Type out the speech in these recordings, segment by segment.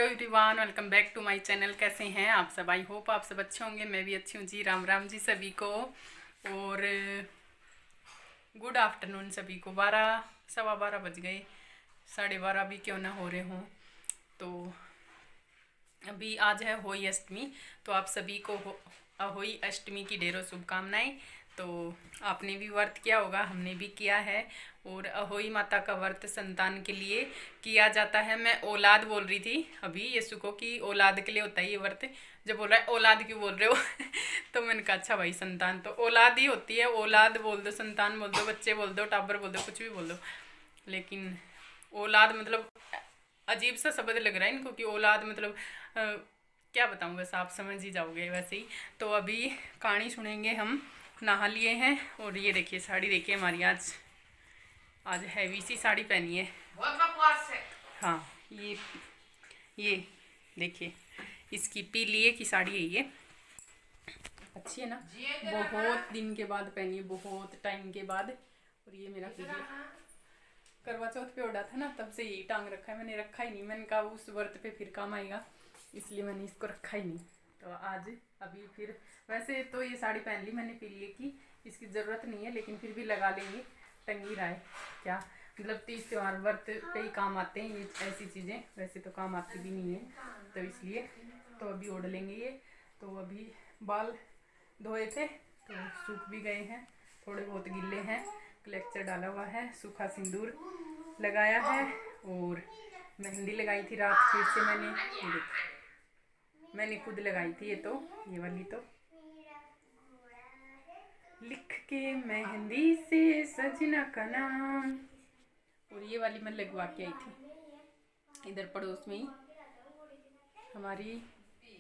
Everyone, welcome back to my channel. कैसे हैं आप सब? आई होप आप सब अच्छे होंगे। मैं भी अच्छी हूँ जी। राम राम जी सभी को और गुड आफ्टरनून सभी को। 12 सवा 12 बज गए, 12:30 भी क्यों ना हो रहे हों। तो अभी आज है होई अष्टमी, तो आप सभी को अहोई अष्टमी की ढेरों शुभकामनाएं। तो आपने भी व्रत किया होगा, हमने भी किया है। और अहोई माता का व्रत संतान के लिए किया जाता है। मैं औलाद बोल रही थी अभी यीशु को कि औलाद के लिए होता है ये व्रत। जब बोल रहा है औलाद क्यों बोल रहे हो तो मैंने कहा अच्छा भाई, संतान तो औलाद ही होती है। औलाद बोल दो, संतान बोल दो, बच्चे बोल दो, टाबर बोल दो, कुछ भी बोल दो, लेकिन औलाद मतलब अजीब सा शब्द लग रहा है इनको कि औलाद मतलब क्या बताऊँ, बस आप समझ ही जाओगे वैसे ही। तो अभी कहानी सुनेंगे हम। नहा लिए हैं और ये देखिए साड़ी देखिए हमारी आज आज हैवी सी साड़ी पहनी है। हाँ, ये देखिए इसकी पीलिए की साड़ी है ये। अच्छी है ना? बहुत दिन के बाद पहनी है, बहुत टाइम के बाद। और ये मेरा पीलिए करवा चौथ पे ओढ़ा था ना, तब से यही टांग रखा है। मैंने रखा ही नहीं, मैंने कहा उस व्रत पे फिर काम आएगा, इसलिए मैंने इसको रखा ही नहीं। तो आज अभी फिर वैसे तो ये साड़ी पहन ली मैंने पीलिए की, इसकी ज़रूरत नहीं है लेकिन फिर भी लगा लेंगे, टंग ही रहा है क्या। मतलब तीज त्योहार व्रत पे ही काम आते हैं ये ऐसी चीज़ें, वैसे तो काम आती भी नहीं है, तो इसलिए तो अभी ओढ़ लेंगे ये। तो अभी बाल धोए थे तो सूख भी गए हैं, थोड़े बहुत गिले हैं। क्लेक्चर डाला हुआ है, सूखा सिंदूर लगाया है और मेहंदी लगाई थी रात फिर से मैंने। ये देखो मैंने खुद लगाई थी ये वाली तो लिख के मेहंदी से सजना का नाम। और ये वाली मैं लगवा के आई थी इधर पड़ोस में ही, हमारी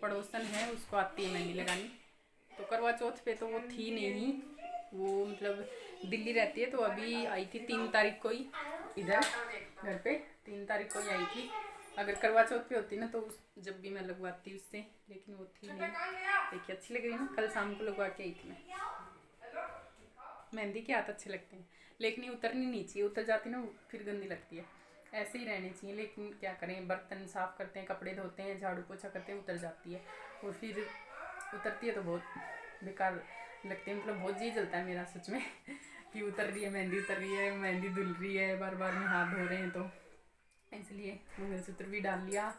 पड़ोसन है उसको आती है मेहंदी लगानी। तो करवा चौथ पे तो वो थी नहीं, वो मतलब दिल्ली रहती है, तो अभी आई थी 3 तारीख को ही इधर घर पे। 3 तारीख को ही आई थी। अगर करवा चौथ पे होती ना तो जब भी मैं लगवाती उससे, लेकिन वो थी नहीं। देखिए अच्छी लग रही है ना, कल शाम को लगवा के आई थी मैं। मेहंदी के हाथ अच्छे लगते हैं, लेकिन ये उतरनी नहीं चाहिए, उतर जाती ना फिर गंदी लगती है। ऐसे ही रहने चाहिए, लेकिन क्या करें, बर्तन साफ़ करते हैं, कपड़े धोते हैं, झाड़ू पोछा करते हैं, उतर जाती है। और फिर उतरती है तो बहुत बेकार लगती है, मतलब बहुत जी जलता है मेरा सच में कि उतर रही है मेहंदी, उतर रही है मेहंदी, धुल रही है, बार बार में हाथ धो रहे हैं। तो इसलिए मंगलसूत्र भी डाल लिया,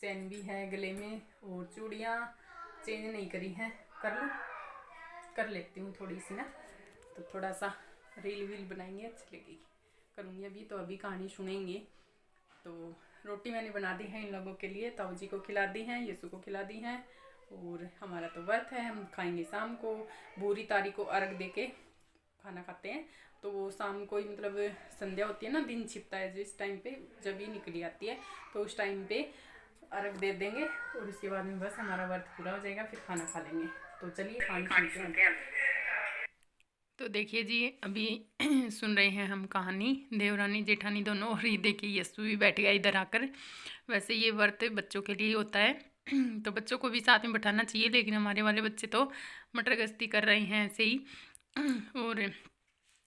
चैन भी है गले में, और चूड़ियाँ चेंज नहीं करी हैं। कर लेती हूँ थोड़ी सी ना, तो थोड़ा सा रील वील बनाएंगे, अच्छी लगेगी, करूँगी अभी। तो अभी कहानी सुनेंगे। तो रोटी मैंने बना दी है इन लोगों के लिए, ताऊ जी को खिला दी हैं, यीशु को खिला दी हैं। और हमारा तो व्रत है, हम खाएंगे शाम को। भूरी तारीख को अर्घ दे के खाना खाते हैं, तो वो शाम को ही मतलब संध्या होती है ना, दिन छिपता है जिस टाइम पे, जब ही निकली आती है, तो उस टाइम पे अर्घ दे देंगे और उसके बाद में बस हमारा व्रत पूरा हो जाएगा, फिर खाना खा लेंगे। तो चलिए कहानी सुनते हैं। तो देखिए जी अभी सुन रहे हैं हम कहानी, देवरानी जेठानी दोनों। और ये देखिए यस्सु भी बैठ गया इधर आकर। वैसे ये व्रत बच्चों के लिए होता है तो बच्चों को भी साथ में बैठाना चाहिए, लेकिन हमारे वाले बच्चे तो मटर गश्ती कर रहे हैं ऐसे ही। और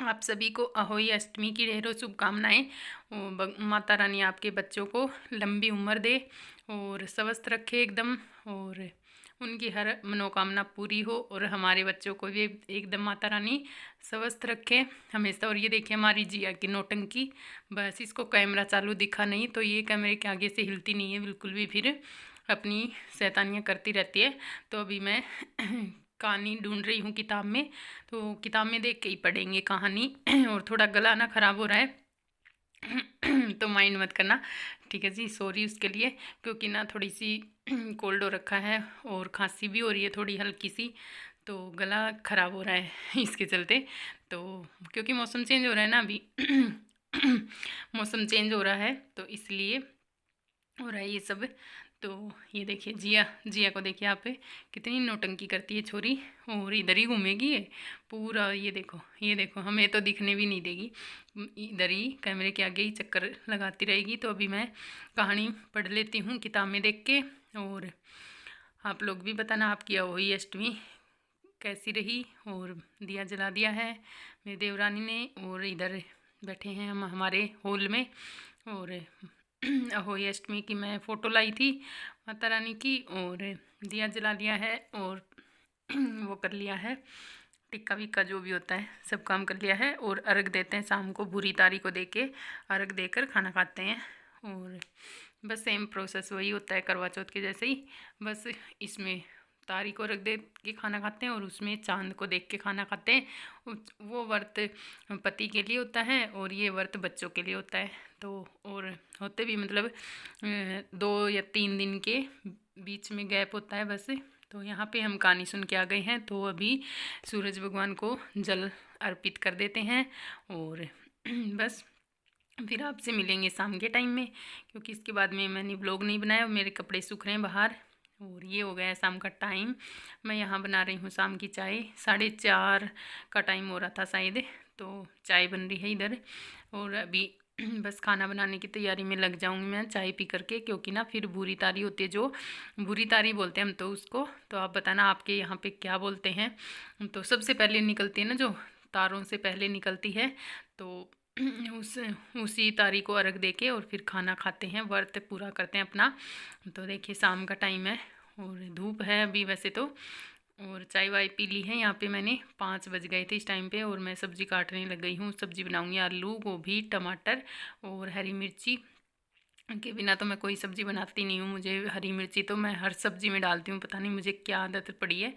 आप सभी को अहोई अष्टमी की ढेरों शुभकामनाएं। माता रानी आपके बच्चों को लंबी उम्र दे और स्वस्थ रखे एकदम, और उनकी हर मनोकामना पूरी हो, और हमारे बच्चों को भी एकदम माता रानी स्वस्थ रखे हमेशा। और ये देखिए हमारी जिया की नौटंकी, बस इसको कैमरा चालू दिखा नहीं तो ये कैमरे के आगे से हिलती नहीं है बिल्कुल भी, फिर अपनी शैतानियाँ करती रहती है। तो अभी मैं कहानी ढूंढ रही हूँ किताब में, तो किताब में देख के ही पढ़ेंगे कहानी। और थोड़ा गला ना ख़राब हो रहा है तो माइंड मत करना, ठीक है जी, सॉरी उसके लिए, क्योंकि ना थोड़ी सी कोल्ड हो रखा है और खांसी भी हो रही है थोड़ी हल्की सी, तो गला ख़राब हो रहा है इसके चलते। तो क्योंकि मौसम चेंज हो रहा है ना अभी मौसम चेंज हो रहा है तो इसलिए हो रहा है ये सब। तो ये देखिए जिया को देखिए आप, कितनी नौटंकी करती है छोरी, और इधर ही घूमेगी ये पूरा। ये देखो हमें तो दिखने भी नहीं देगी, इधर ही कैमरे के आगे ही चक्कर लगाती रहेगी। तो अभी मैं कहानी पढ़ लेती हूँ किताब में देख के, और आप लोग भी बताना आपकी अहोई अष्टमी कैसी रही। और दिया जला दिया है मेरी देवरानी ने, और इधर बैठे हैं हम हमारे हॉल में, और अहोई अष्टमी की मैं फ़ोटो लाई थी माता रानी की, और दिया जला लिया है और वो कर लिया है, टिक्का विक्का जो भी होता है सब काम कर लिया है। और अर्घ देते हैं शाम को, बुरी तारी को दे के अर्घ देकर खाना खाते हैं। और बस सेम प्रोसेस वही होता है करवा चौथ के जैसे ही, बस इसमें तारी को रख दे के खाना खाते हैं और उसमें चांद को देख के खाना खाते हैं। वो व्रत पति के लिए होता है और ये व्रत बच्चों के लिए होता है। तो और होते भी मतलब 2 या 3 दिन के बीच में गैप होता है बस। तो यहाँ पे हम कहानी सुन के आ गए हैं, तो अभी सूरज भगवान को जल अर्पित कर देते हैं और बस फिर आपसे मिलेंगे शाम के टाइम में, क्योंकि इसके बाद में मैंने व्लॉग नहीं बनाया, मेरे कपड़े सूख रहे हैं बाहर। और ये हो गया है शाम का टाइम। मैं यहाँ बना रही हूँ शाम की चाय, 4:30 का टाइम हो रहा था शायद, तो चाय बन रही है इधर। और अभी बस खाना बनाने की तैयारी में लग जाऊंगी मैं चाय पी करके, क्योंकि ना फिर बुरी तारी होती है, जो बुरी तारी बोलते हैं हम तो उसको। तो आप बताना आपके यहाँ पे क्या बोलते हैं। तो सबसे पहले निकलती है ना, जो तारों से पहले निकलती है, तो उसी तारी को अर्घ देके और फिर खाना खाते हैं, व्रत पूरा करते हैं अपना। तो देखिए शाम का टाइम है और धूप है अभी वैसे तो, और चाय वाय पी ली है। यहाँ पे मैंने 5 बज गए थे इस टाइम पे, और मैं सब्ज़ी काटने लग गई हूँ। सब्ज़ी बनाऊँगी आलू गोभी टमाटर और हरी मिर्ची के बिना तो मैं कोई सब्ज़ी बनाती नहीं हूँ। मुझे हरी मिर्ची तो मैं हर सब्ज़ी में डालती हूँ, पता नहीं मुझे क्या आदत पड़ी है।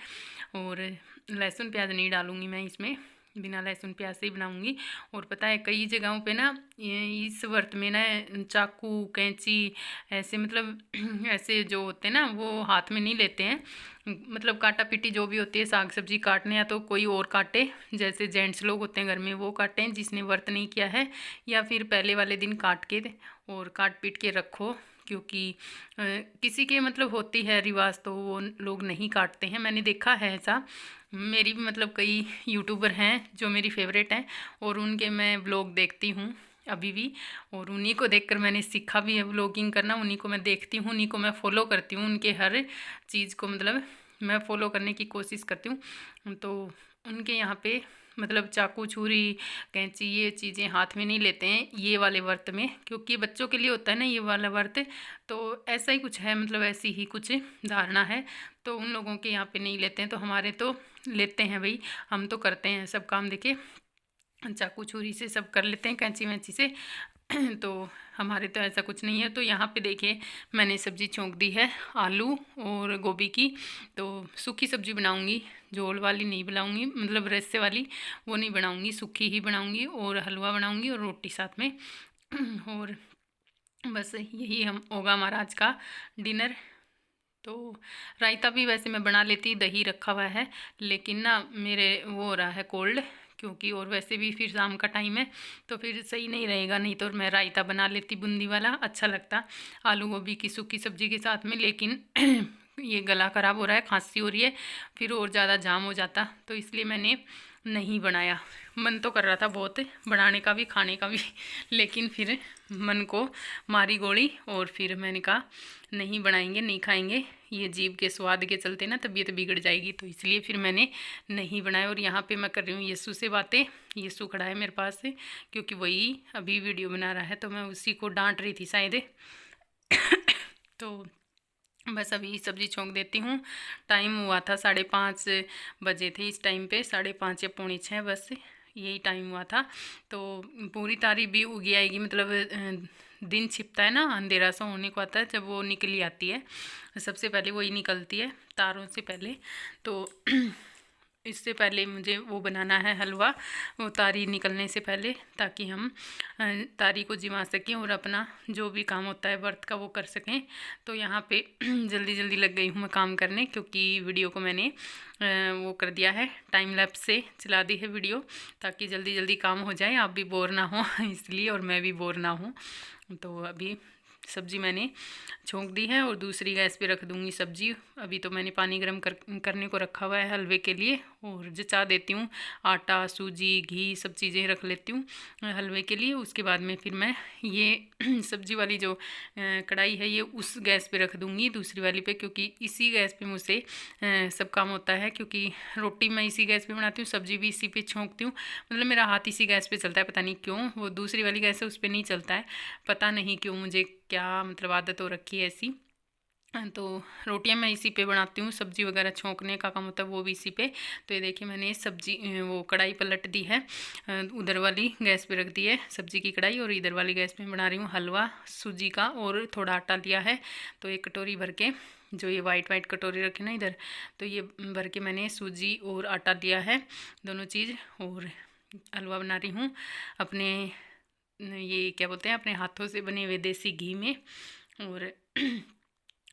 और लहसुन प्याज नहीं डालूँगी मैं इसमें, बिना लहसुन प्याज से ही बनाऊँगी। और पता है कई जगहों पे ना इस व्रत में ना चाकू कैंची ऐसे मतलब ऐसे जो होते हैं ना वो हाथ में नहीं लेते हैं, मतलब काटा पीटी जो भी होती है साग सब्जी काटने, या तो कोई और काटे, जैसे जेंट्स लोग होते हैं घर में वो काटें जिसने व्रत नहीं किया है, या फिर पहले वाले दिन काट के और काट पीट के रखो। क्योंकि किसी के मतलब होती है रिवाज तो वो लोग नहीं काटते हैं, मैंने देखा है ऐसा। मेरी भी मतलब कई यूट्यूबर हैं जो मेरी फेवरेट हैं और उनके मैं व्लॉग देखती हूँ अभी भी, और उन्हीं को देखकर मैंने सीखा भी है व्लॉगिंग करना। उन्हीं को मैं देखती हूँ, उन्हीं को मैं फॉलो करती हूँ, उनके हर चीज़ को मतलब मैं फॉलो करने की कोशिश करती हूँ। तो उनके यहाँ पे मतलब चाकू छुरी कैंची ये चीज़ें हाथ में नहीं लेते हैं ये वाले व्रत में, क्योंकि बच्चों के लिए होता है ना ये वाला व्रत। तो ऐसा ही कुछ है, मतलब ऐसी ही कुछ धारणा है। तो उन लोगों के यहाँ पे नहीं लेते हैं, तो हमारे तो लेते हैं भाई, हम तो करते हैं सब काम। देखिए चाकू छुरी से सब कर लेते हैं, कैंची वैंची से तो हमारे तो ऐसा कुछ नहीं है। तो यहाँ पे देखिए मैंने सब्ज़ी छोंक दी है आलू और गोभी की। तो सूखी सब्ज़ी बनाऊँगी, झोल वाली नहीं बनाऊँगी, मतलब रस्से वाली वो नहीं बनाऊँगी, सूखी ही बनाऊँगी। और हलवा बनाऊँगी और रोटी साथ में और बस यही हम होगा हमारा आज का डिनर। तो रायता भी वैसे मैं बना लेती, दही रखा हुआ है, लेकिन ना मेरे वो हो रहा है कोल्ड, क्योंकि और वैसे भी फिर शाम का टाइम है तो फिर सही नहीं रहेगा। नहीं तो मैं रायता बना लेती बूंदी वाला, अच्छा लगता आलू गोभी की सूखी सब्जी के साथ में। लेकिन ये गला ख़राब हो रहा है, खांसी हो रही है, फिर और ज़्यादा जाम हो जाता, तो इसलिए मैंने नहीं बनाया। मन तो कर रहा था बहुत बनाने का भी खाने का भी, लेकिन फिर मन को मारी गोली और फिर मैंने कहा नहीं बनाएंगे नहीं खाएंगे, ये जीभ के स्वाद के चलते ना तबीयत बिगड़ जाएगी, तो इसलिए फिर मैंने नहीं बनाया। और यहाँ पे मैं कर रही हूँ यीशु से बातें, यीशु खड़ा है मेरे पास से, क्योंकि वही अभी वीडियो बना रहा है, तो मैं उसी को डांट रही थी शायद। तो बस अभी सब्ज़ी छोंक देती हूँ। टाइम हुआ था 5:30 बजे थे इस टाइम पे, 5:30 या 5:45 बस यही टाइम हुआ था। तो पूरी तारी भी उगी आएगी, मतलब दिन छिपता है ना, अंधेरा सा होने को आता है जब वो निकली आती है, सबसे पहले वही निकलती है तारों से पहले। तो इससे पहले मुझे वो बनाना है हलवा, वो तारी निकलने से पहले, ताकि हम तारी को जिमा सकें और अपना जो भी काम होता है व्रत का वो कर सकें। तो यहाँ पे जल्दी जल्दी लग गई हूँ मैं काम करने, क्योंकि वीडियो को मैंने वो कर दिया है, टाइम लैप्स से चला दी है वीडियो, ताकि जल्दी जल्दी काम हो जाए, आप भी बोर ना हो इसलिए, और मैं भी बोर ना हूँ। तो अभी सब्ज़ी मैंने छोंक दी है और दूसरी गैस पे रख दूँगी सब्ज़ी। अभी तो मैंने पानी गर्म करने को रखा हुआ है हलवे के लिए, और जचा देती हूँ आटा सूजी घी सब चीज़ें रख लेती हूँ हलवे के लिए। उसके बाद में फिर मैं ये सब्ज़ी वाली जो कढ़ाई है ये उस गैस पे रख दूँगी दूसरी वाली पे, क्योंकि इसी गैस पे मुझसे सब काम होता है। क्योंकि रोटी मैं इसी गैस पे बनाती हूँ, सब्ज़ी भी इसी पे छोंकती हूँ, मतलब मेरा हाथ इसी गैस पे चलता है, पता नहीं क्यों। वो दूसरी वाली गैस है उस पर नहीं चलता है, पता नहीं क्यों, मुझे क्या मतलब आदत हो रखी है ऐसी। तो रोटियां मैं इसी पे बनाती हूँ, सब्जी वगैरह छोंकने का काम होता है वो भी इसी पे। तो ये देखिए मैंने सब्जी वो कढ़ाई पलट दी है, उधर वाली गैस पे रख दी है सब्जी की कढ़ाई, और इधर वाली गैस पे बना रही हूँ हलवा सूजी का, और थोड़ा आटा लिया है। तो एक कटोरी भर के, जो ये वाइट वाइट कटोरी रखे ना इधर, तो ये भर के मैंने सूजी और आटा लिया है, दोनों चीज़। और हलवा बना रही हूँ अपने, ये क्या बोलते हैं, अपने हाथों से बने हुए देसी घी में। और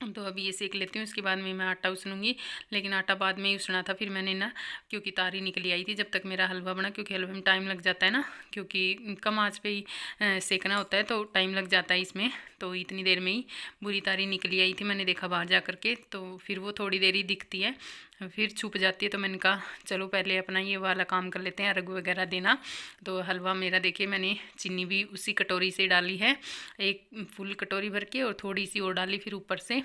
तो अभी ये सेक लेती हूँ, इसके बाद में मैं आटा उसनूँगी। लेकिन आटा बाद में ही उसना था, फिर मैंने ना, क्योंकि तारी निकली आई थी जब तक मेरा हलवा बना, क्योंकि हलवे में टाइम लग जाता है ना, क्योंकि कम आंच पे ही सेकना होता है तो टाइम लग जाता है इसमें। तो इतनी देर में ही बुरी तारी निकली आई थी, मैंने देखा बाहर जा कर के, तो फिर वो थोड़ी देर ही दिखती है, फिर छुप जाती है। तो मैंने कहा चलो पहले अपना ये वाला काम कर लेते हैं, अर्घ वगैरह देना। तो हलवा मेरा देखिए मैंने चीनी भी उसी कटोरी से डाली है, एक फुल कटोरी भर के, और थोड़ी सी और डाली फिर ऊपर से,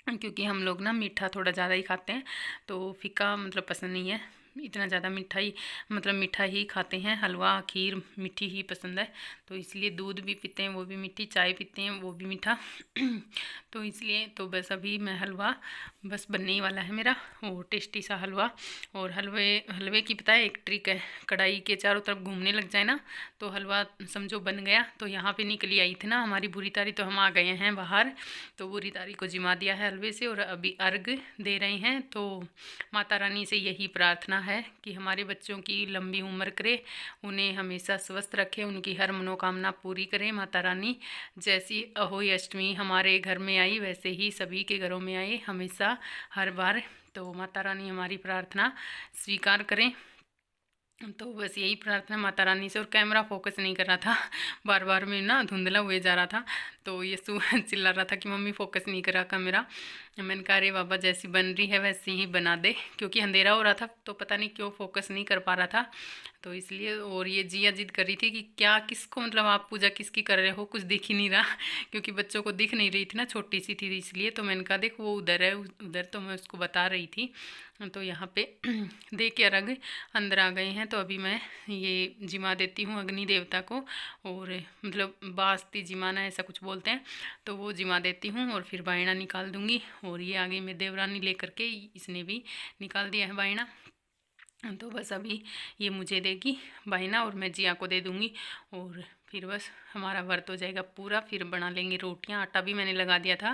क्योंकि हम लोग ना मीठा थोड़ा ज़्यादा ही खाते हैं, तो फीका मतलब पसंद नहीं है, इतना ज़्यादा मीठा ही मतलब मीठा ही खाते हैं, हलवा खीर मीठी ही पसंद है। तो इसलिए दूध भी पीते हैं वो भी मीठी, चाय पीते हैं वो भी मीठा। तो इसलिए तो बस अभी मैं हलवा बस बनने ही वाला है मेरा, वो टेस्टी सा हलवा। और हलवे की पता है एक ट्रिक है, कढ़ाई के चारों तरफ घूमने लग जाए ना तो हलवा समझो बन गया। तो यहाँ पे निकली आई थी ना हमारी बुरी तारी, तो हम आ गए हैं बाहर, तो बुरी तारी को जिमा दिया है हलवे से, और अभी अर्घ दे रहे हैं। तो माता रानी से यही प्रार्थना है कि हमारे बच्चों की लंबी उम्र करे, उन्हें हमेशा स्वस्थ रखे, उनकी हर मनोकामना पूरी करें माता रानी। जैसी अहोई अष्टमी हमारे घर में आई, वैसे ही सभी के घरों में आए हमेशा, हर बार। तो माता रानी हमारी प्रार्थना स्वीकार करें। तो बस यही प्रार्थना माता रानी से। और कैमरा फोकस नहीं कर रहा था, बार बार में ना धुंधला हुए जा रहा था, तो ये चिल्ला रहा था कि मम्मी फोकस नहीं करा कैमरा। मैंने कहा अरे बाबा जैसी बन रही है वैसी ही बना दे, क्योंकि अंधेरा हो रहा था तो पता नहीं क्यों फोकस नहीं कर पा रहा था, तो इसलिए। और ये जिया जिद कर रही थी कि क्या किसको मतलब आप पूजा किसकी कर रहे हो, कुछ दिख ही नहीं रहा, क्योंकि बच्चों को दिख नहीं रही थी ना, छोटी सी थी इसलिए। तो मैंने कहा देख वो उधर है उधर, तो मैं उसको बता रही थी। तो यहाँ पे दे के अर्घ अंदर आ गए हैं, तो अभी मैं ये जिमा देती हूँ अग्नि देवता को, और मतलब बास्ती जिमाना ऐसा कुछ बोलते हैं, तो वो जिमा देती हूँ और फिर बायना निकाल दूँगी। और ये आगे में देवरानी लेकर के, इसने भी निकाल दिया है बायना। तो बस अभी ये मुझे देगी बायना और मैं जिया को दे दूँगी, और फिर बस हमारा व्रत हो जाएगा पूरा। फिर बना लेंगे रोटियां। आटा भी मैंने लगा दिया था,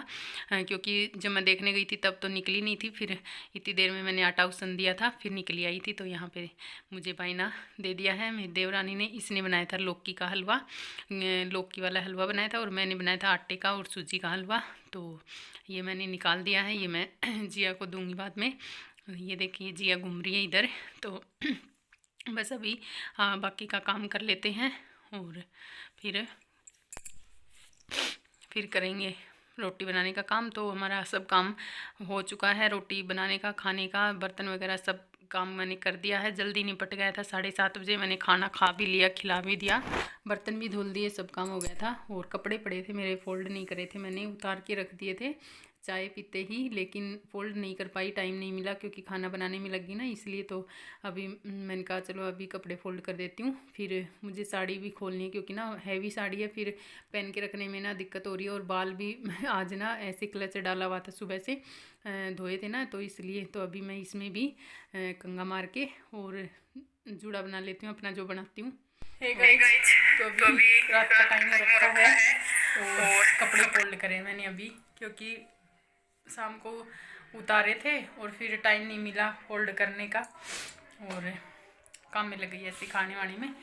क्योंकि जब मैं देखने गई थी तब तो निकली नहीं थी, फिर इतनी देर में मैंने आटा उसन दिया था, फिर निकली आई थी। तो यहाँ पे मुझे बायना दे दिया है मेरी देवरानी ने। इसने बनाया था लौकी का हलवा, लौकी वाला हलवा बनाया था, और मैंने बनाया था आटे का और सूजी का हलवा। तो ये मैंने निकाल दिया है, ये मैं जिया को दूँगी बाद में। ये देखिए जिया घूम रही है इधर। तो बस अभी बाकी का काम कर लेते हैं, और फिर करेंगे रोटी बनाने का काम। तो हमारा सब काम हो चुका है, रोटी बनाने का, खाने का, बर्तन वगैरह सब काम मैंने कर दिया है, जल्दी निपट गया था। 7:30 बजे मैंने खाना खा भी लिया, खिला भी दिया, बर्तन भी धुल दिए, सब काम हो गया था। और कपड़े पड़े थे मेरे, फोल्ड नहीं करे थे, मैंने उतार के रख दिए थे चाय पीते ही, लेकिन फ़ोल्ड नहीं कर पाई, टाइम नहीं मिला, क्योंकि खाना बनाने में लगी ना, इसलिए। तो अभी मैंने कहा चलो अभी कपड़े फ़ोल्ड कर देती हूँ। फिर मुझे साड़ी भी खोलनी है, क्योंकि ना हैवी साड़ी है, फिर पहन के रखने में ना दिक्कत हो रही है। और बाल भी आज ना ऐसे क्लच डाला हुआ था, सुबह से धोए थे ना, तो इसलिए। तो अभी मैं इसमें भी कंघा मार के और जूड़ा बना लेती हूँ अपना, जो बनाती हूँ। तो अभी रात का टाइम रखा है, और कपड़े फोल्ड करे मैंने अभी, क्योंकि शाम को उतारे थे और फिर टाइम नहीं मिला फोल्ड करने का, और काम में लग गई ऐसे खाने वाने में,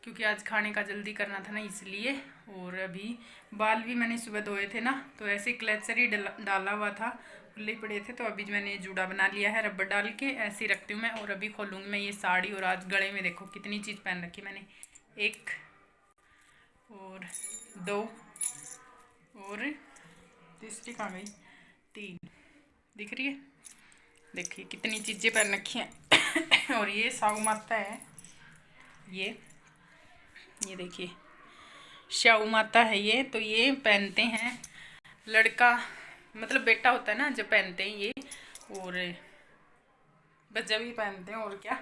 क्योंकि आज खाने का जल्दी करना था ना, इसलिए। और अभी बाल भी मैंने सुबह धोए थे ना, तो ऐसे क्लेचर ही डाला हुआ था, खुले पड़े थे। तो अभी मैंने जूड़ा बना लिया है, रबर डाल के ऐसे ही रखती हूँ मैं। और अभी खोलूँगी मैं ये साड़ी। और आज गले में देखो कितनी चीज़ पहन रखी मैंने, 1 और 2 और तीसरी कहाँ गई, 3 दिख रही है, देखिए कितनी चीज़ें पहन रखी हैं। और ये साहू माता है, ये देखिए साहू माता है ये। तो ये पहनते हैं लड़का, मतलब बेटा होता है ना जब पहनते हैं ये, और बच्चा भी पहनते हैं, और क्या।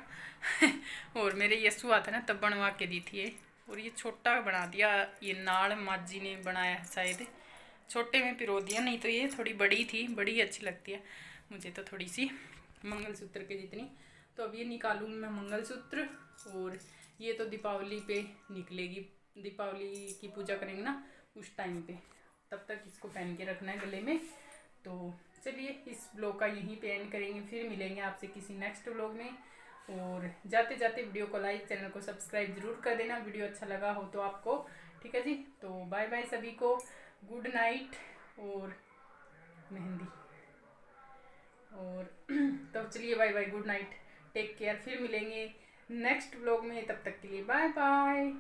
और मेरे यस्सु आता ना तब बनवा के दी थी ये, और ये छोटा बना दिया, ये नाड़ माँ जी ने बनाया है शायद, छोटे में पिरो दिया, नहीं तो ये थोड़ी बड़ी थी, बड़ी अच्छी लगती है मुझे तो, थोड़ी सी मंगलसूत्र के जितनी। तो अब ये निकालूंगी मैं मंगलसूत्र, और ये तो दीपावली पे निकलेगी, दीपावली की पूजा करेंगे ना उस टाइम पे, तब तक इसको पहन के रखना है गले में। तो चलिए इस ब्लॉग का यहीं पे एंड करेंगे, फिर मिलेंगे आपसे किसी नेक्स्ट ब्लॉग में। और जाते जाते वीडियो को लाइक, चैनल को सब्सक्राइब जरूर कर देना, वीडियो अच्छा लगा हो तो आपको। ठीक है जी, तो बाय बाय सभी को, गुड नाइट और मेहंदी, और तो चलिए bye bye, good night, take care, फिर मिलेंगे नेक्स्ट ब्लॉग में, तब तक के लिए बाय बाय।